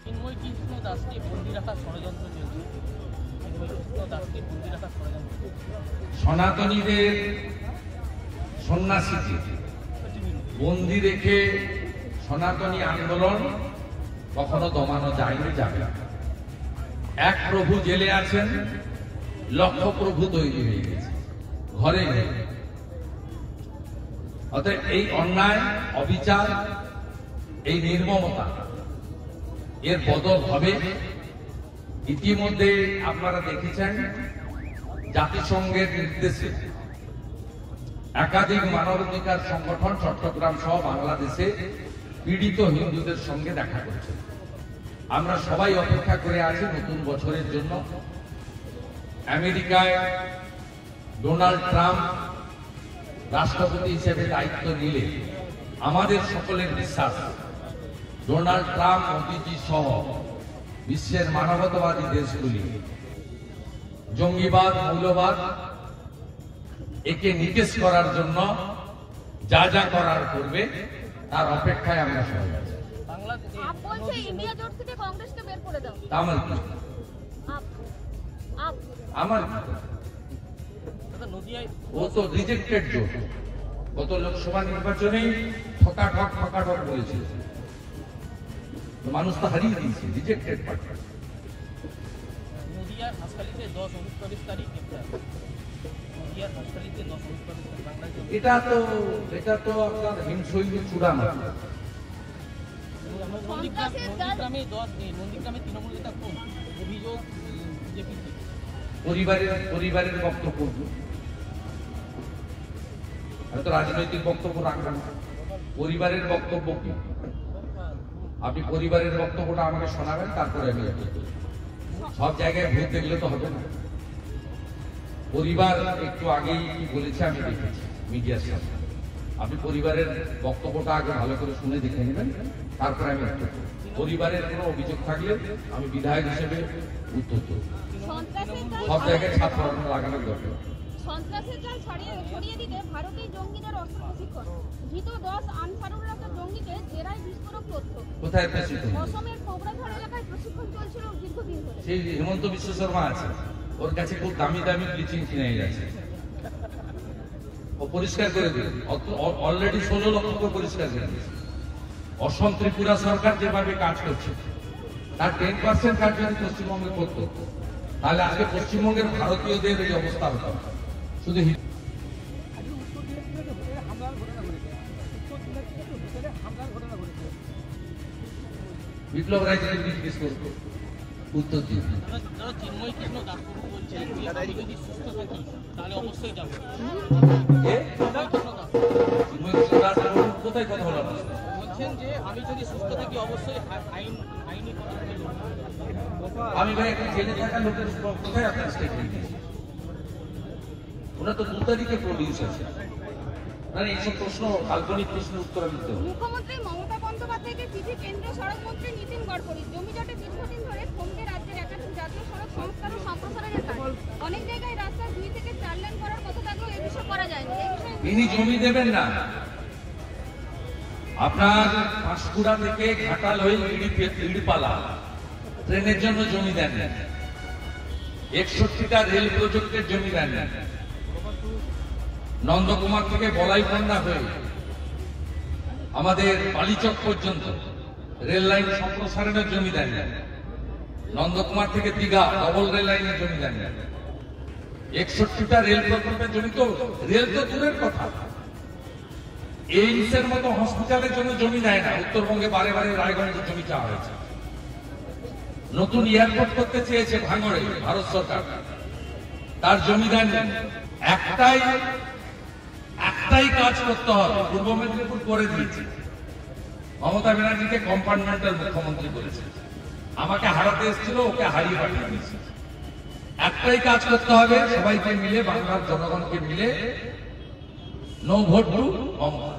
চিন্ময় কৃষ্ণ দাসকে বন্দী রাখার ষড়যন্ত্র চলছে। চিন্ময় কৃষ্ণ দাসকে বন্দী রাখার ষড়যন্ত্র চলছে। সনাতনীদের সন্ন্যাসীকে বন্দী রেখে সনাতনী আন্দোলন কখনো দমানো যায়নি, যাবে না। এক প্রভু জেলে আছেন, লক্ষ প্রভু তৈরি হয়ে গেছে, ঘরে নেই। অতএব এই অন্যায়, অবিচার, এই নির্মমতা এর বদল হবে। ইতিমধ্যে আপনারা দেখেছেন জাতিসংঘের নির্দেশে একাধিক মানবাধিকার সংগঠন চট্টগ্রাম সহ বাংলাদেশে পীড়িত হিন্দুদের সঙ্গে দেখা করছে। আমরা সবাই অপেক্ষা করে আছি নতুন বছরের জন্য। আমেরিকায় ডোনাল্ড ট্রাম্প রাষ্ট্রপতি হিসেবে দায়িত্ব নিলে আমাদের সকলের বিশ্বাস ডোনাল্ড ট্রাম্প, মোদিজি সহ বিশ্বের মানবতাবাদী দেশগুলি জঙ্গিবাদ, মৌলবাদ একে নিকেশ করার জন্য যা যা করার করবে তার অপেক্ষায় আমরা সবাই আছি। আমার ও তো রিজেক্টেড জোট। গত লোকসভা নির্বাচনেই ঠকাঠক বলেছিল, মানুষ তো হারিয়ে দিয়েছে, রিজেক্টেড পার্টি। এটা তো আপনার হিমশৈলী চূড়ান্ত। পরিবারের বক্তব্য হয়তো রাজনৈতিক বক্তব্য রাখবেন, পরিবারের বক্তব্য কি? আপনি পরিবারের বক্তব্যটা আমাকে শোনাবেন, তারপরে আমি সব জায়গায় ভোট দেখলে তো হবে না। পরিবার একটু আগেই কি বলেছে আমি দেখেছি মিডিয়ার সামনে। আপনি পরিবারের বক্তব্যটা আগে ভালো করে শুনে দেখে নেবেন, তারপরে আমি উত্তর দেব। পরিবারের কোনো অভিযোগ থাকলে আমি বিধায়ক হিসেবে উত্তর দেব। সব জায়গায় ছাত্র লাগানোর দরকার। সন্ত্রাসের জাল ছড়িয়ে দিতে ভারতীয় জঙ্গিদের অস্ত্র প্রশিক্ষণ। ধৃত 10 আনসারুল্লাহ জঙ্গিকে জেরায় বিস্ফোরক তথ্য। কোথায় প্রশিক্ষণ? অসমের কোকরাঝাড় এলাকায় প্রশিক্ষণ চলছিল দীর্ঘদিন ধরে। সেই হেমন্ত বিশ্ব শর্মা আছে, ওর কাছে খুব দামি দামি ব্লিচিং কিনে গেছে, ও পরিষ্কার করে দিল। অলরেডি 16 লক্ষ করে পরিষ্কার করে দিয়েছে। অসম ত্রিপুরা সরকার যেভাবে কাজ করছে তার 10% কাজ যদি পশ্চিমবঙ্গে করতো তাহলে আজকে পশ্চিমবঙ্গের ভারতীয়দের এই অবস্থা হতো। শুধু বিপ্লব রায় যদি জিজ্ঞেস করতো উত্তর দিন। চিন্ময় কৃষ্ণ দাস বলছেন যে আমি যদি সুস্থ থাকি তাহলে অবশ্যই যাবো। চিন্ময় কৃষ্ণ দাস কোথায় কথা বলা বলছেন যে আমি যদি সুস্থ থাকি অবশ্যই আইনি পদক্ষেপ নেব। আমি ভাই এখন জেলে থাকা লোকের কোথায় আপনার স্টেটমেন্ট দিয়েছি? ওরা তো 2 তারিখে প্রডিউস আছে। মানে এইসব প্রশ্ন, কাল্পনিক প্রশ্নের উত্তর আমি দিতে হবে। মুখ্যমন্ত্রী মমতা বন্দ্যোপাধ্যায়কে চিঠি কেন্দ্রীয় সড়ক মন্ত্রী নীতিন গডকরি। জমিজটে দীর্ঘদিন ধরে থমকে রাজ্যের একাধিক জাতীয় সড়ক সংস্কার ও সম্প্রসারণের কাজ। অনেক জায়গায় রাস্তা 2 থেকে 4 লেন করার কথা থাকলেও এ বিষয়ে করা যায়নি। এই বিষয়ে তিনি জমি দেবেন না। আপনার পাঁশকুড়া থেকে ঘাটাল হয়ে ইড়পালা ট্রেনের জন্য জমি দেন না। 61টা রেল প্রজেক্টের জমি দেন না। নন্দকুমার থেকে বলাইপন্ডা হয়ে আমাদের বালিচক পর্যন্ত রেল লাইন সম্প্রসারণের জমি দেন না। নন্দকুমার থেকে দীঘা ডবল রেল লাইনের জমি দেন না। 61টা রেল প্রকল্পের জমি তো রেল তো দূরের কথা, এইমসের মতো হসপিটালের জন্য জমি দেয় না। উত্তরবঙ্গে বারে বারে রায়গঞ্জের জমি চাওয়া হয়েছে। নতুন এয়ারপোর্ট করতে চেয়েছে ভাঙড়ে ভারত সরকার, তার জমি দেন। একটাই কাজ করতে হবে, পূর্ব মেদিনীপুর করে দিয়েছে। মমতা ব্যানার্জিকে কম্পার্টমেন্টাল মুখ্যমন্ত্রী করেছে, আমাকে হারাতে এসেছিল, ওকে হারিয়ে পাঠিয়ে দিয়েছে। একটাই কাজ করতে হবে, সবাইকে মিলে, বাংলার জনগণকে মিলে, নো ভোট টু মমতা।